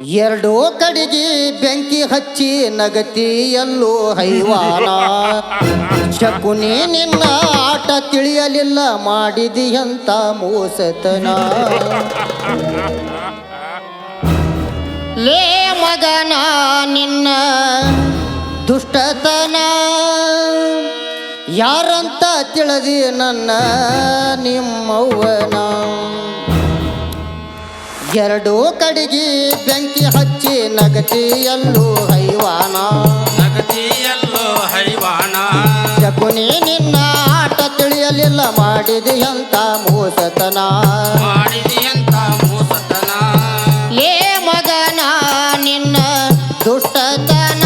ಎರಡೂ ಕಡೆಗೆ ಬೆಂಕಿ ಹಚ್ಚಿ ನಗತಿಯಲ್ಲೂ ಹೈವಾನ. ಶಕುನಿ ನಿನ್ನ ಆಟ ತಿಳಿಯಲಿಲ್ಲ ಮಾಡಿದಿಯಂತ ಮೋಸತನ. ಲೇ ಮಗನ ನಿನ್ನ ದುಷ್ಟತನ ಯಾರಂತ ತಿಳಿದಿ ನನ್ನ ನಿಮ್ಮವ್ವನ. ಎರಡೂ ಕಡೆಗೆ ಬೆಂಕಿ ಹಚ್ಚಿ ನಗತಿಯಲ್ಲೂ ಹೈವಾನ. ನಗತಿಯಲ್ಲೋ ಹೈವಾನ. ಶಕುನಿ ನಿನ್ನ ಆಟ ತಿಳಿಯಲಿಲ್ಲ ಮಾಡಿದೆಯಂತ ಮೋಸತನ. ಮಾಡಿದೆಯಂತ ಮೋಸತನ. ಲೇ ಮಗನ ನಿನ್ನ ದುಷ್ಟತನ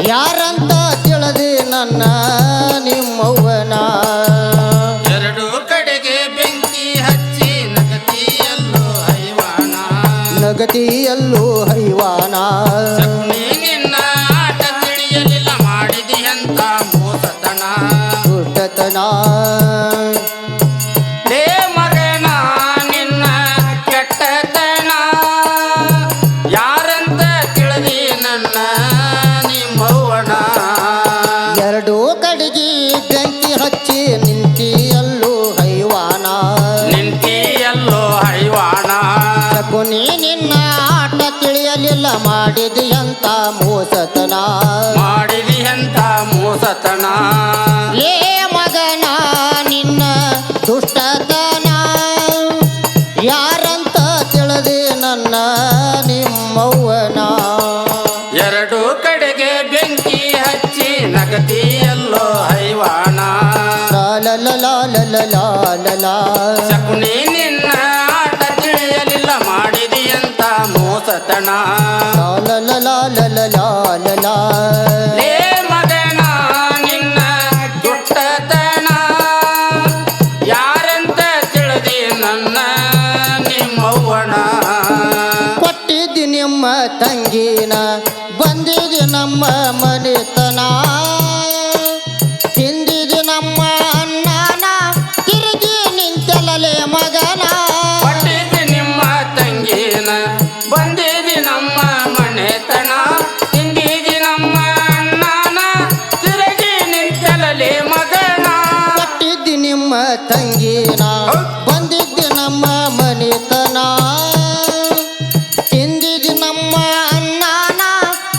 ಯಾರಂತ ತಿಳಿದಿ ನನ್ನ ನಿಮ್ಮವ್ವನ. ಎರಡು ಕಡೆಗೆ ಬೆಂಕಿ ಹಚ್ಚಿ ನಗತಿಯಲ್ಲೋ ಹೈವಾನ. ನಗತಿಯಲ್ಲೂ ಹೈವಾನ. ಶಕುನಿ ನಿನ್ನ ಆಟ ತಿಳಿಯಲಿಲ್ಲ ಮಾಡಿದೆಯಂತ ಮೋಸತನ. ದುಷ್ಟತನ ಲೇ ಮಗನ ನಿನ್ನ ಕೆಟ್ಟತನ ಯಾರಂತ ತಿಳಿದಿ ನನ್ನ ನಿಮ್ಮವ್ವನ. ಎರಡೂ ಕಡೆಗೆ ಬೆಂಕಿ ಹಚ್ಚಿ ನಿಂತಿಯಲ್ಲೂ ಹೈವಾನ. ನಿಂತಿಯಲ್ಲೋ ಹೈವಾನ. ಶಕುನಿ ನಿನ್ನ ಆಟ ತಿಳಿಯಲಿಲ್ಲ ಮಾಡಿದೆಯಂತ ಮೋಸತನ. ಮಾಡಿದೆಯಂತ ಮೋಸತನ. ಲೇ ಮಗನ ನಿನ್ನ ದುಷ್ಟತನ ಯಾರಂತ ತಿಳಿದಿ ನನ್ನ ನಿಮ್ಮವ್ವನ. ಎರಡು ಕಡೆಗೆ ಬೆಂಕಿ ಹಚ್ಚಿ ನಗತಿಯಲ್ಲೋ ಹೈವಾನ. ಲಾಲಲಾಲಲಾಲಲಾಲ. ಶಕುನಿ ನಿನ್ನ ಆಟ ತಿಳಿಯಲಿಲ್ಲ ಮಾಡಿದೆಯಂತ ಮೋಸತನ. ಲಾಲಲಾಲಲಾಲಲಾಲ. ಲೇ ಮಗನ ನಿನ್ನ ದುಷ್ಟತನ ಯಾರಂತ ತಿಳಿದಿ ನನ್ನ ನಿಮ್ಮವ್ವನ. ಕೊಟ್ಟಿದ್ದಿ ನಿಮ್ಮ ತಂಗಿನ ಬಂದಿದ್ದಿ ನಮ್ಮ ಮನೆತನ. ತಿಂದಿದ್ದಿ ನಮ್ಮ ಅನ್ನನ ತಿರುಗಿ ನಿಂತಲೇ ಮಗನ. ಕೊಟ್ಟಿದ್ದಿ ನಿಮ್ಮ ತಂಗಿನ ಬಂದಿದ್ದಿ ನಮ್ಮ ಮನೆತನ. ತಿಂದಿದ್ದಿ ನಮ್ಮ ಅಣ್ಣನ ತಿರುಗಿ ನಿಂತಲೇ ಮಗನ. ಕೊಟ್ಟಿದ್ದಿ ನಿಮ್ಮ ತಂಗಿನ ಬಂದಿದ್ದಿ ನಮ್ಮ ಮನೆತನ. ತಿಂದಿದ್ದಿ ನಮ್ಮ ಅನ್ನನ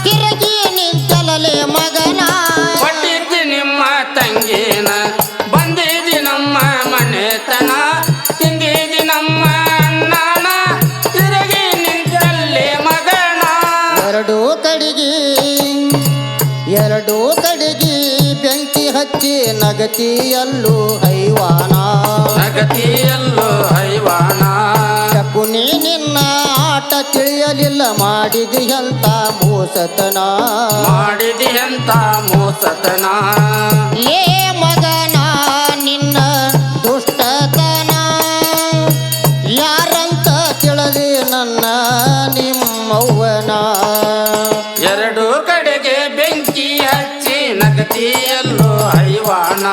ತಿರುಗಿ ನಿಂತಲೇ ಮಗನ. ಕೊಟ್ಟಿದ್ದಿ ನಿಮ್ಮ ತಂಗಿನ ಬಂದಿದ್ದಿ ನಮ್ಮ ಮನೆತನ. ತಿಂದಿದ್ದಿ ನಮ್ಮ ಅಣ್ಣನ ತಿರುಗಿ ನಿಂತಲ್ಲೇ ಮಗನ. ಎರಡೂ ಕಡೆಗೆ ಬೆಂಕಿ ಹಚ್ಚಿ ನಗತಿಯಲ್ಲೂ ಹೈವಾನ. ನಗತಿಯಲ್ಲೋ ಹೈವಾನ. ಶಕುನಿ ನಿನ್ನ ಆಟ ತಿಳಿಯಲಿಲ್ಲ ಮಾಡಿದೆಯಂತ ಮೋಸತನ. ಮಾಡಿದೆಯಂತ ಮೋಸತನ. ಲೇ ಮಗನ ನಿನ್ನ ದುಷ್ಟತನ ಯಾರಂತ ತಿಳಿದಿ ನನ್ನ ನಿಮ್ಮವ್ವನ. ಎರಡು ಕಡೆಗೆ ಬೆಂಕಿ ಹಚ್ಚಿ ನಗತಿಯಲ್ಲೋ ಹೈವಾನ.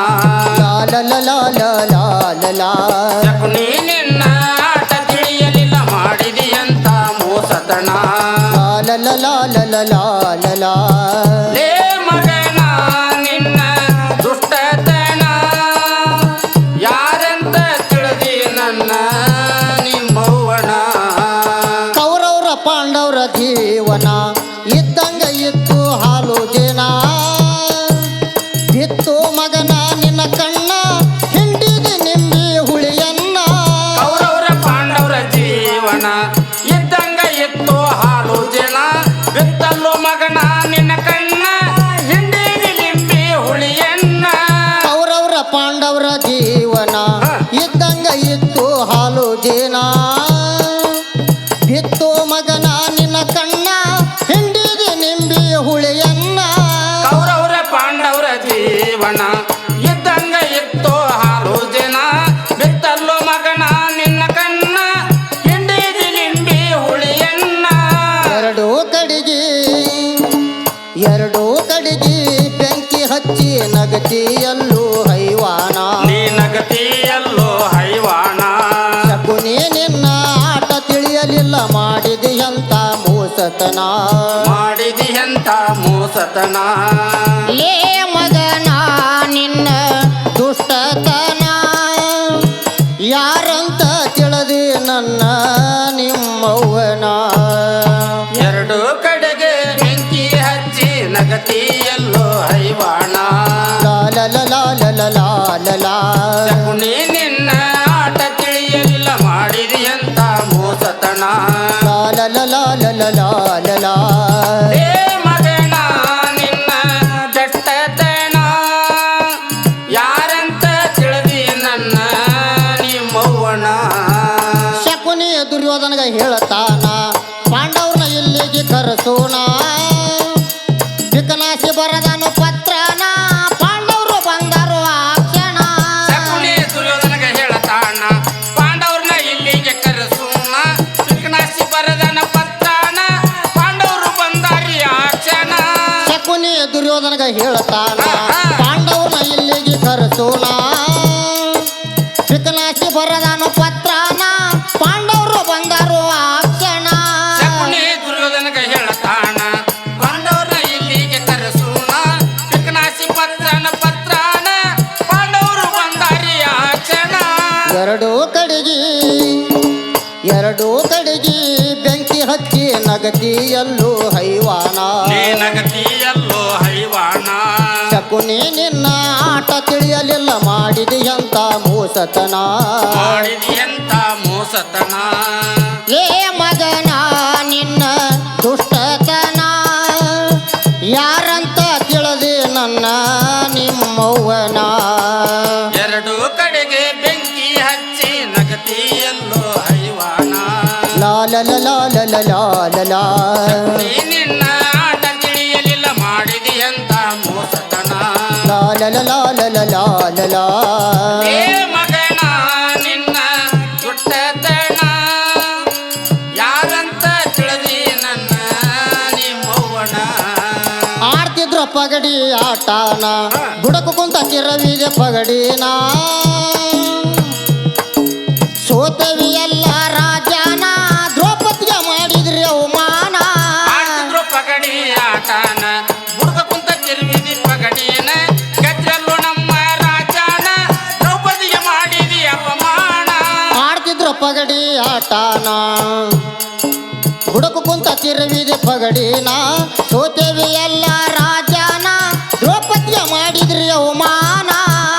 ಲಾಲಲಾಲಲಾಲ. ಶಕುನಿ ನಿನ್ನ ಆಟ ತಿಳಿಯಲಿಲ್ಲ ಮಾಡಿದೆಯಂತ ಮೋಸತನ. ಲಾಲಲಾಲಲಾಲ. ಲೇ ಮಗನ ನಿನ್ನ ದುಷ್ಟತನ ಯಾರಂತ ತಿಳಿದಿ ನನ್ನ ನಿಮ್ಮವ್ವನ. ಕೌರವ್ರ ಪಾಂಡವ್ರ ಜೀವನ ಇದ್ದಂಗ ಇತ್ತು ಹಾಲು ಜನ. ಬಿತ್ತು ಮಗನ ನಿನ್ನ ಕಣ್ಣ ಹಿಂಡಿದ ನಿಂಬಿ ಹುಳಿಯನ್ನ. ಕೌರವರ ಪಾಂಡವರ ಜೀವನ ಇದ್ದಂಗ ಇತ್ತು ಹಾಲು ಜನ. ಬಿತ್ತಲ್ಲೋ ಮಗನ ನಿನ್ನ ಕಣ್ಣ ಹಿಂಡಿದಿ ಲಿಂಬಿ ಹುಳಿಯನ್ನ. ಕೌರವ್ರ ಪಾಂಡವ್ರ ಜೀವನ ಇದ್ದಂಗ ಇತ್ತು ಹಾಲು ಜೇನ. ಬಿತ್ತು ಮಗನ ನಿನ್ನ ಕಣ್ಣ ಹಿಂಡಿದ ನಿಂಬಿ ಹುಳಿಯನ್ನ. ಕೌರವರ ಪಾಂಡವರ ಜೀವನ ಇದ್ದಂಗ ಇತ್ತು ಹಾಲು ಜನ. ಬಿತ್ತಲ್ಲೋ ಮಗನ ನಿನ್ನ ಕಣ್ಣ ಹಿಂಡಿದಿ ಲಿಂಬಿ ಹುಳಿಯನ್ನ. ಎರಡೂ ಕಡೆಗೆ ಬೆಂಕಿ ಹಚ್ಚಿ ನಗತಿಯಲ್ಲೂ ಹೈವಾನ. ನೀ ನಗತಿಯಲ್ಲೋ ಹೈವಾನ. ಶಕುನಿ ನಿನ್ನ ಆಟ ತಿಳಿಯಲಿಲ್ಲ ಮಾಡಿದೆಯಂತ ಮೋಸತನ ಮಾಡಿದಿಯಂತ ಮೋಸತನ ಲೇ ಮಗನ ನಿನ್ನ ದುಷ್ಟತನ ಯಾರಂತ ತಿಳಿದಿ ನನ್ನ ನಿಮ್ಮವ್ವನ ಎರಡು ಕಡೆಗೆ ಬೆಂಕಿ ಹಚ್ಚಿ ನಗತಿಯಲ್ಲೋ ಹೈವಾಣ ಲಾಲಲಲಾಲಲಲಾಲಲಾ ಶಕುನಿ ನಿನ್ನ ಆಟ ತಿಳಿಯಲಿಲ್ಲ ಮಾಡಿದಿಯಂತ ಮೋಸತನ ಲಾಲಲಲಾಲಲಲಾಲಲಾ ಏ ಮಗನ ನಿನ್ನ ದಟ್ಟತನ ಯಾರಂತ ತಿಳಿದಿ ನನ್ನ ನಿಮ್ಮವ್ವನ ಶಕುನಿ ದುರ್ಯೋಧನಗ ಹೇಳತಾನ ಪಾಂಡವ್ರನ್ನ ಇಲ್ಲಿಗೆ ಕರೆಸೋಣ ವಿಕನಾಸಿ ಬರದನು ಪತ್ರನ ಪಾಂಡವರು ಬಂದರು ಆ ಕ್ಷಣ ಶಕುನಿ ದುರ್ಯೋಧನಗ ಹೇಳತಾನ ಪಾಂಡವ್ರನ್ನ ಇಲ್ಲಿಗೆ ಕರೆಸೋಣ ವಿಘ್ನಾಸಿ ಬರದನ ಪತ್ರನ ಪಾಂಡವರು ಬಂದಾರಿ ಆ ಕ್ಷಣ ಶಕುನಿ ದುರ್ಯೋಧನಗ ಹೇಳತಾನ ಪಾಂಡವ್ರನ್ನ ಇಲ್ಲಿಗೆ ಕರೆಸೋಣ ವಿಕನಾಸಿ ಬರದನು ಪತ್ರನ ಪಾಂಡವರು ಬಂದರು ಆ ಕ್ಷಣ ಶಕುನಿ ದುರ್ಯೋಧನಗ ಹೇಳತಾನ ಪಾಂಡವ್ರನ್ನ ಇಲ್ಲಿಗೆ ಕರೆಸೋಣ ವಿಘ್ನಾಸಿ ಪತ್ರನ ಪಾಂಡವರು ಬಂದಾರಿ ಆ ಕ್ಷಣ ಎರಡೂ ಕಡೆಗಿ ಬೆಂಕಿ ಹಚ್ಚಿ ನಗತಿಯಲ್ಲೂ ಹೈವಾನ ನಗತಿಯಲ್ಲೋ ಹೈವಾಣ ಶಕುನಿ ನಿನ್ನ ಆಟ ತಿಳಿಯಲಿಲ್ಲ ಮಾಡಿದೆಯಂತ ಮೋಸತನ ಮಾಡಿದಿಯಂತ ಮೋಸತನ ಏ ಮಗನ ನಿನ್ನ ದುಷ್ಟತನ ಯಾರಂತ ತಿಳಿದಿ ನನ್ನ ನಿಮ್ಮವ್ವನ ಎರಡು ಕಡೆಗೆ ಬೆಂಕಿ ಹಚ್ಚಿ ನಗತಿಯಲ್ಲೋ ಹೈವಾಣ ಲಾಲಲಲಾಲಲಲಾಲಲಾ ನೀ ನಿನ್ನ ಆಟ ತಿಳಿಯಲಿಲ್ಲ ಮಾಡಿದಿಯಂತ ಮೋಸತನ ಲಾಲಲಲಾಲಲಲಾಲಲಾ ಏ ಮಗನ ನಿನ್ನ ದುಷ್ಟತನ ಯಾರಂತ ತಿಳಿದಿ ನನ್ನ ನಿಮ್ಮವ್ವನ ಆಡ್ತಿದ್ರು ಪಗಡಿ ಆಟನ ಬುಡಕು ಕುಂತ ತಿರವಿದೆ ಪಗಡಿನ ಸೋತವಿ ಎಲ್ಲ ರಾಜನ ದ್ರೌಪದಿಗೆ ಮಾಡಿದ್ರಿ ಅವಮಾನ ಆಡ್ತಿದ್ರು ಪಗಡಿ ಆಟನ ಬುಡ್ಕ ಕುಂತ ತಿರುವಿದಿ ಪಗಡಿನ ಗೆದ್ರಲ್ಲೋ ನಮ್ಮ ರಾಜನ ದ್ರೌಪದಿಗೆ ಮಾಡಿದಿ ಅಪಮಾನ ಆಡ್ತಿದ್ರು ಪಗಡಿ ಆಟನ ಬುಡಕು ಕುಂತ ತಿರವಿದೆ ಪಗಡಿನ ಸೋತವಿ ಎಲ್ಲ ರಾಜನ ದ್ರೌಪದಿಗೆ ಮಾಡಿದ್ರಿ ಅವಮಾನ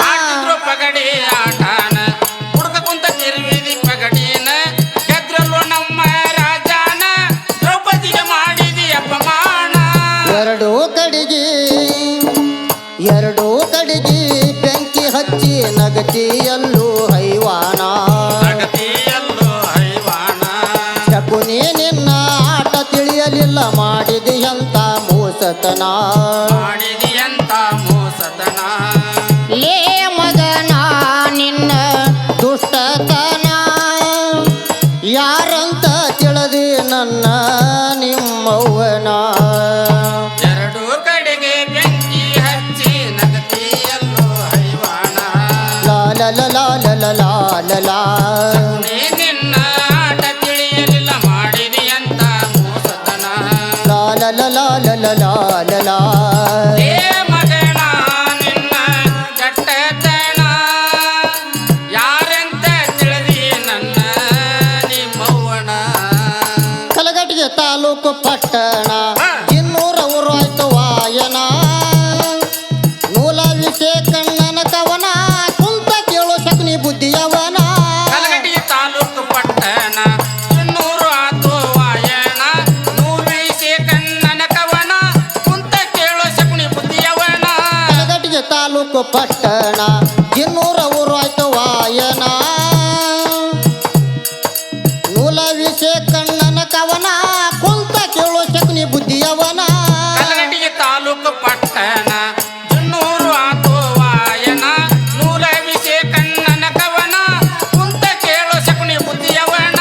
ಆಡ್ತಿದ್ರು ಪಗಡಿ ಆಟನ ಬುಡ್ಕ ಕುಂತ ತಿರುವಿದಿ ಪಗಡಿನ ಗೆದ್ರಲ್ಲೋ ನಮ್ಮ ರಾಜನ ದ್ರೌಪದಿಗೆ ಮಾಡಿದಿ ಅಪಮಾನ ಎರಡೂ ಕಡೆಗಿ ಬೆಂಕಿ ಹಚ್ಚಿ ನಗತಿಯಲ್ಲೂ ಹೈವಾನ ನಗತಿಯಲ್ಲೋ ಹೈವಾಣ ಶಕುನಿ ನಿನ್ನ ಆಟ ತಿಳಿಯಲಿಲ್ಲ ಮಾಡಿದೆಯಂತ ಮೋಸತನ ಮಾಡಿದಿಯಂತ ಮೋಸತನ ಲೇ ಮಗನ ನಿನ್ನ ದುಷ್ಟತನ ಯಾರಂತ ತಿಳಿದಿ ನನ್ನ ನಿಮ್ಮವ್ವನ ಎರಡು ಕಡೆಗೆ ಬೆಂಕಿ ಹಚ್ಚಿ ನಗತಿಯಲ್ಲೋ ಹೈವಾಣ ಲಾಲಲಲಾಲಲಲಾಲಲಾ ನೀ ನಿನ್ನ ಆಟ ತಿಳಿಯಲಿಲ್ಲ ಮಾಡಿದಿಯಂತ ಮೋಸತನ ಲಾಲಲಲಾಲಲಲಾಲಲಾ ಏ ಮಗನ ನಿನ್ನ ಗಟ್ಟತನ ಯಾರೆಂತ ತಿಳಿದಿ ನನ್ನ ನಿಮ್ಮವ್ವನ ಕಲಗಟ್ಟಿಗೆ ತಾಲೂಕು ಪಟ್ಟಣ ಇನ್ನೂರ ಊರು ಆಯ್ತು ವಾಯನ ನೂಲ ವಿಷಯ ಕಣ್ಣನ ಕವನ ಕುಂತ ಕೇಳು ಶಕುನಿ ಬುದ್ಧಿಯವನ ಕಲಗಟ್ಟಿಗೆ ತಾಲೂಕು ಪಟ್ಟಣ ಇನ್ನೂರು ಆತು ವಾಯಣ ನೂರಿಸಿ ಕಣ್ಣನ ಕವನ ಕುಂತ ಕೇಳೋ ಶಕುನಿ ಬುದ್ಧಿಯವನ ಕಲಗಟ್ಟಿಗೆ ತಾಲೂಕು ಪಟ್ಟಣ ಇನ್ನೂರ ಊರು ಆಯ್ತು ವಾಯನ ನೂಲ ವಿಷಯ ಕಣ್ಣನ ಕವನ ಕುಂತ ಕೇಳು ಶಕುನಿ ಬುದ್ಧಿಯವನ ಕಲಗಟ್ಟಿಗೆ ತಾಲೂಕು ಪಟ್ಟಣ ಇನ್ನೂರು ಆತು ವಾಯನ ನೂರ ವಿಷಯ ಕಣ್ಣನ ಕವನ ಕುಂತ ಕೇಳೋ ಶಕುನಿ ಬುದ್ಧಿಯವನ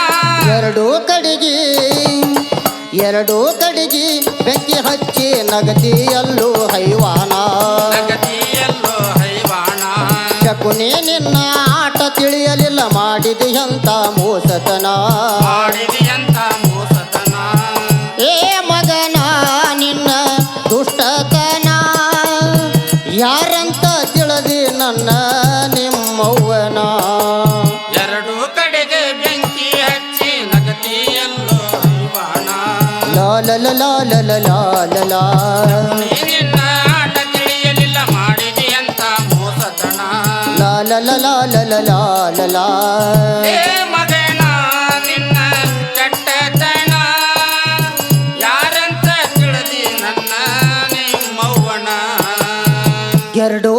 ಎರಡೂ ಕಡೆಗಿ ಬೆಂಕಿ ಹಚ್ಚಿ ನಗತಿಯಲ್ಲೂ ಹೈವಾನ ನಗತಿಯಲ್ಲೋ ಹೈವಾಣ ಶಕುನಿ ನಿನ್ನ ಆಟ ತಿಳಿಯಲಿಲ್ಲ ಮಾಡಿದೆಯಂತ ಮೋಸತನ ಮಾಡಿದಿಯಂತ ಮೋಸತನ ಏ ಲಾ ನೀನಿನ್ನ ಆಟ ತಿಳಿಯಲಿಲ್ಲ ಮಾಡಿದಿ ಅಂತ ಮೋಸತನ ಲಾ ಲಾ ಲಾ ಲಾ ಲಾ ಲಾ ಲಾ ಲಾ ಲಾ. ಏ ಮಗನ ನಿನ್ನ ಕೆಟ್ಟತನ ಯಾರಂತ ತಿಳಿದಿ ನನ್ನ ನಿಮ್ಮವ್ವನ ಎರಡು